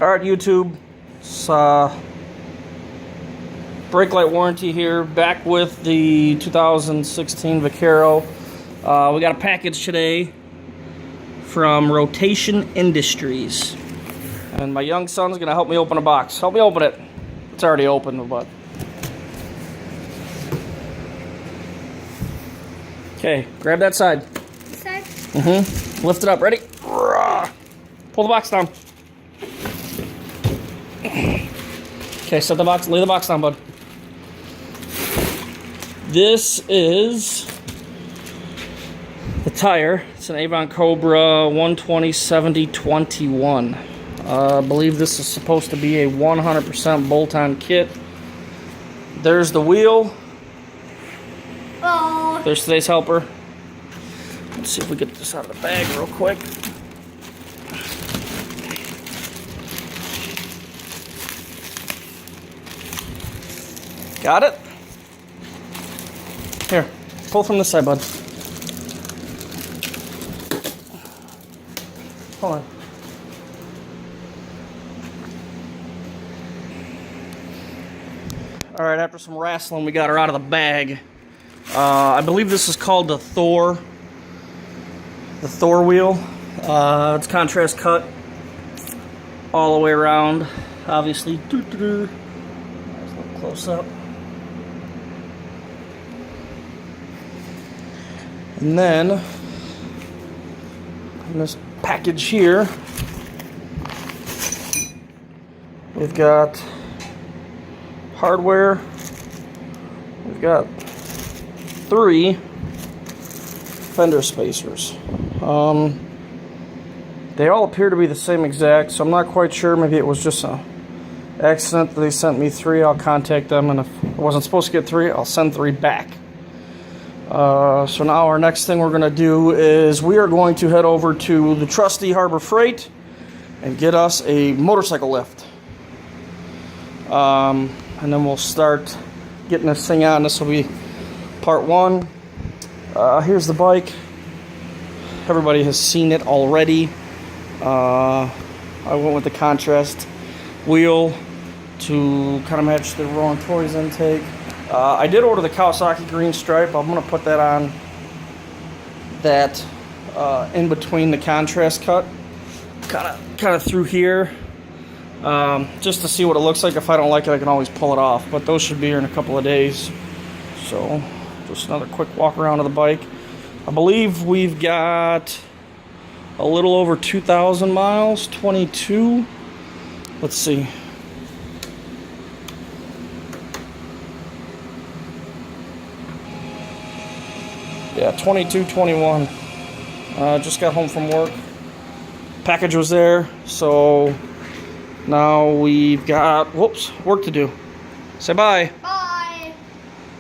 Alright, YouTube, it's brake light warranty here, back with the 2016 Vaquero. We got a package today from Rotation Industries, and my young son's gonna help me open a box. Help me open it. It's already open, but okay, grab that side. This side? Mm-hmm. Lift it up. Ready? Pull the box down. Okay, set the box, lay the box down, bud. This is the tire. It's an Avon Cobra 120/70/21. I believe this is supposed to be a 100% bolt-on kit. There's the wheel. Oh. There's today's helper. Let's see if we get this out of the bag real quick. Got it? Here, pull from this side, bud. Hold on. Alright, after some wrestling, we got her out of the bag. I believe this is called the Thor wheel. It's contrast cut all the way around, obviously. Nice little close up. And then, in this package here, we've got hardware. We've got 3 fender spacers. They all appear to be the same exact, so I'm not quite sure. Maybe it was just an accident that they sent me 3. I'll contact them, and if I wasn't supposed to get 3, I'll send 3 back. So now our next thing we're going to do is we are going to head over to the trusty Harbor Freight and get us a motorcycle lift. And then we'll start getting this thing on. This will be part 1. Here's the bike. Everybody has seen it already. I went with the contrast wheel to kind of match the Rolling Toys intake. I did order the Kawasaki green stripe. I'm going to put that on that in between the contrast cut, kind of through here, just to see what it looks like. If I don't like it, I can always pull it off, but those should be here in a couple of days. So just another quick walk around of the bike. I believe we've got a little over 2,000 miles, 22. Let's see. Yeah, 22, 21. Just got home from work. Package was there, so now we've got, work to do. Say bye. Bye.